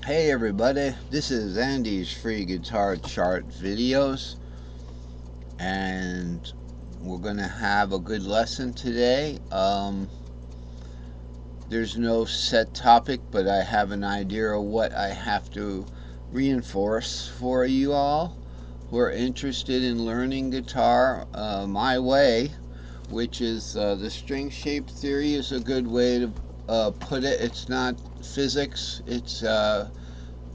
Hey everybody, this is Andy's free guitar chart videos, and we're gonna have a good lesson today. There's no set topic, but I have an idea of what I have to reinforce for you all who are interested in learning guitar my way, which is the string shape theory is a good way to put it. It's not physics, it's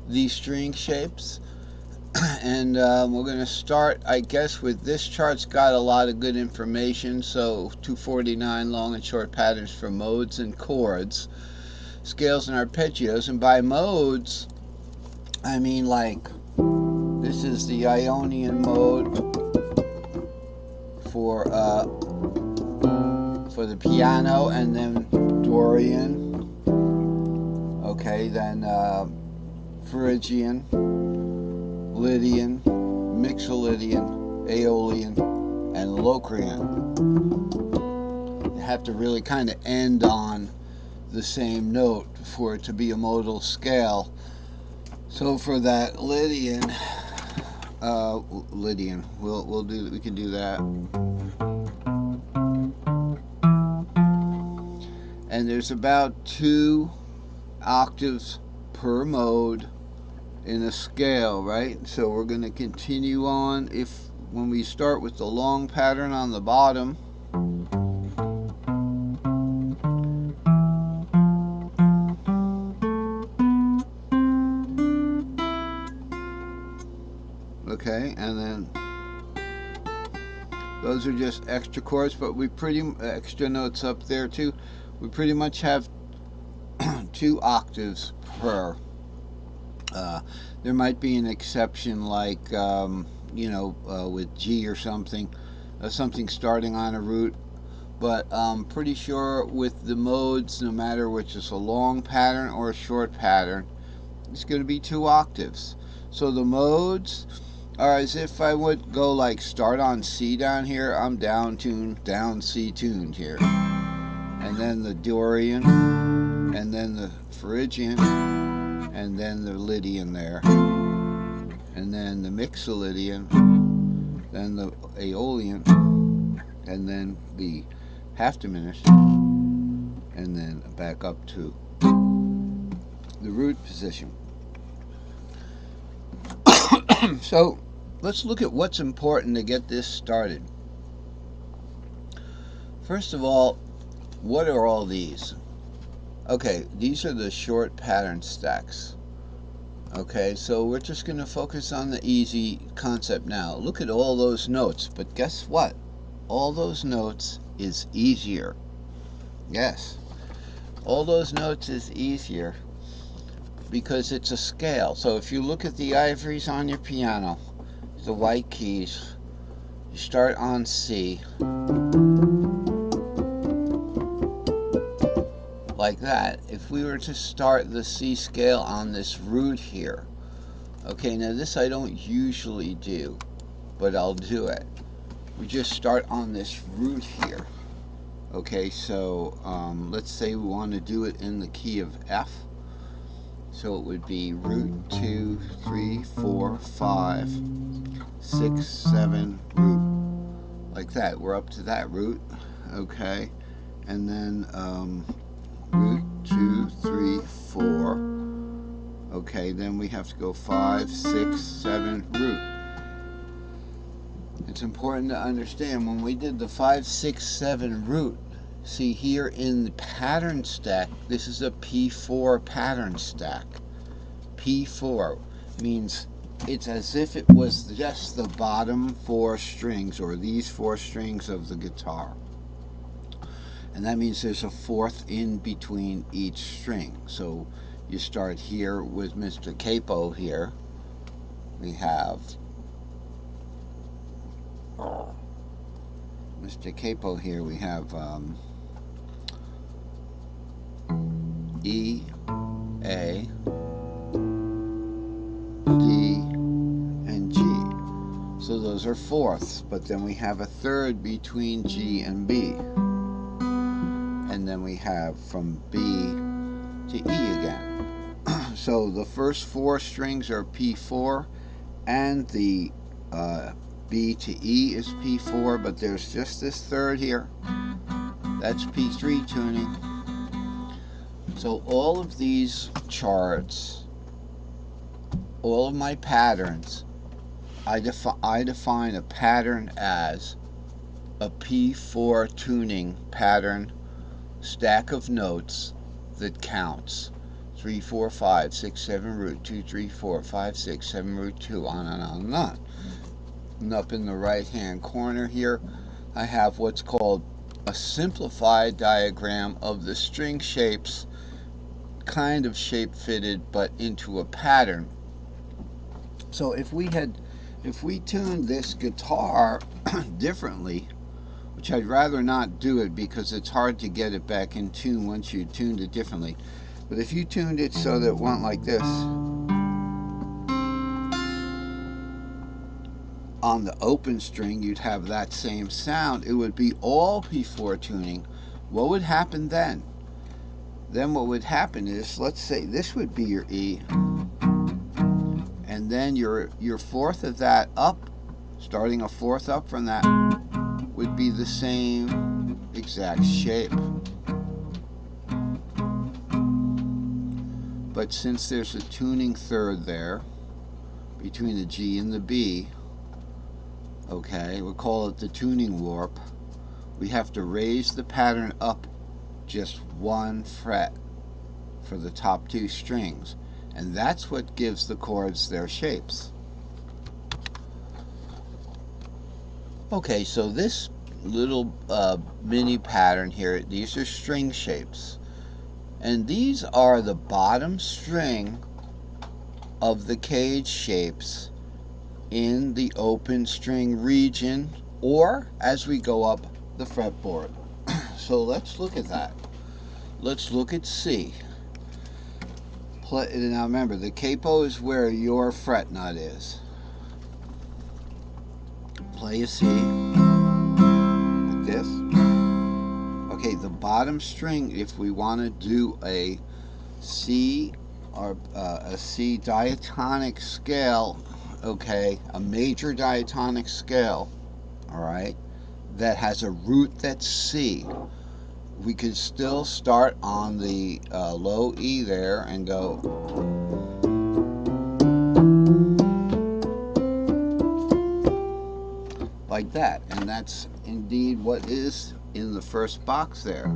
these string shapes. And we're going to start, I guess, with this chart's got a lot of good information. So 249 long and short patterns for modes and chords, scales and arpeggios. And by modes, I mean like this is the Ionian mode for the piano, and then Dorian. Okay, then Phrygian, Lydian, Mixolydian, Aeolian, and Locrian. You have to really kind of end on the same note for it to be a modal scale. So for that Lydian, we can do that. And there's about 2 octaves per mode in a scale, right? So we're going to continue on. When we start with the long pattern on the bottom, okay, and then those are just extra chords, but we extra notes up there too. We pretty much have 2 octaves per. There might be an exception, like with G or something starting on a root, but I'm pretty sure with the modes, no matter which is a long pattern or a short pattern, it's going to be 2 octaves. So the modes are as if I would go like start on C down here, I'm down tuned, down C tuned here, and then the Dorian, and then the Phrygian, and then the Lydian there, and then the Mixolydian, then the Aeolian, and then the half diminished, and then back up to the root position. So let's look at what's important to get this started. First of all, what are all these? Okay, these are the short pattern stacks. Okay, so we're just going to focus on the easy concept now. Look at all those notes, but guess what? All those notes is easier. Yes, all those notes is easier because it's a scale. So if you look at the ivories on your piano, the white keys, you start on C, like that. If we were to start the C scale on this root here, okay, now this I don't usually do, but I'll do it. We just start on this root here. Okay, so let's say we want to do it in the key of F. So it would be root 2, 3, 4, 5, 6, 7, root. Like that. We're up to that root. Okay, and then root 2, 3, 4. Okay, then we have to go 5, 6, 7, root. It's important to understand when we did the 5, 6, 7 root, see here in the pattern stack, this is a P4 pattern stack. P4 means it's as if it was just the bottom 4 strings, or these 4 strings of the guitar. And that means there's a 4th in between each string. So you start here with Mr. Capo here. We have Mr. Capo here. We have E, A, D, and G. So those are 4ths, but then we have a 3rd between G and B. And then we have from B to E again. So the first 4 strings are P4, and the B to E is P4, but there's just this third here. That's P3 tuning. So all of these charts, all of my patterns, I define a pattern as a P4 tuning pattern stack of notes that counts 3, 4, 5, 6, 7, root 2, 3, 4, 5, 6, 7, root 2, on and on and on. And up in the right hand corner here, I have what's called a simplified diagram of the string shapes, kind of shape fitted but into a pattern. So if we tuned this guitar differently, which I'd rather not do it because it's hard to get it back in tune once you tuned it differently. But if you tuned it so that it went like this, on the open string you'd have that same sound. It would be all P4 tuning. What would happen then? Then what would happen is, let's say this would be your E, and then your fourth of that up, starting a fourth up from that, would be the same exact shape. But since there's a tuning third there between the G and the B, okay, we'll call it the tuning warp, we have to raise the pattern up just 1 fret for the top 2 strings, and that's what gives the chords their shapes. Okay, so this little mini pattern here, these are string shapes, and these are the bottom string of the cage shapes in the open string region, or as we go up the fretboard. So let's look at that. Let's look at C. Now remember, the capo is where your fret nut is. Play a C like this. Okay, the bottom string, if we want to do a C or a C diatonic scale, okay, a major diatonic scale, all right, that has a root that's C, we could still start on the low E there and go like that, and that's indeed what is in the first box there.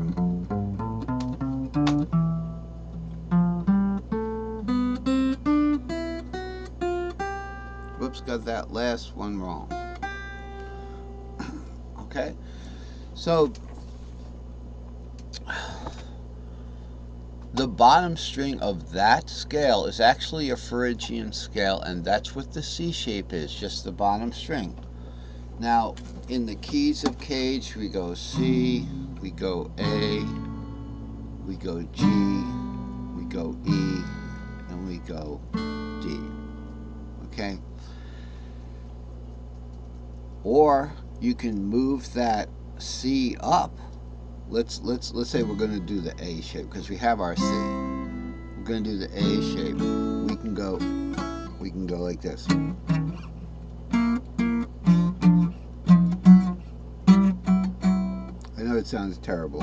Whoops, got that last one wrong. Okay, so the bottom string of that scale is actually a Phrygian scale, and that's what the C shape is, just the bottom string. Now, in the keys of cage, we go C, we go A, we go G, we go E, and we go D. Okay? Or you can move that C up. Let's say we're going to do the A shape because we have our C. We're going to do the A shape. We can go like this. I know it sounds terrible.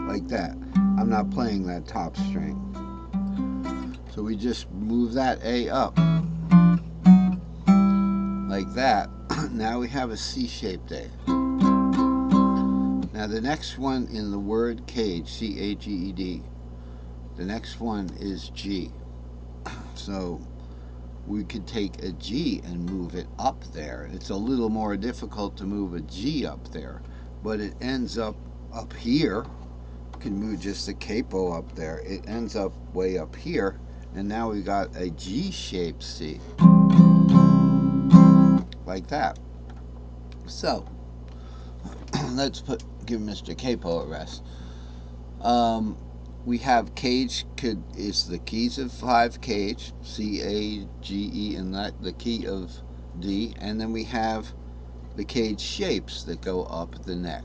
Like that. I'm not playing that top string. So we just move that A up. Like that. Now we have a C shape there. Now the next one in the word cage, C-A-G-E-D, the next one is G. So we could take a G and move it up there. It's a little more difficult to move a G up there, but it ends up here. You can move just the capo up there. It ends up way up here, and now we got a G-shaped C. Like that. So let's give Mr. Capo a rest. We have cage is the keys of 5 cage, C-A-G-E, and that the key of D, and then we have the cage shapes that go up the neck.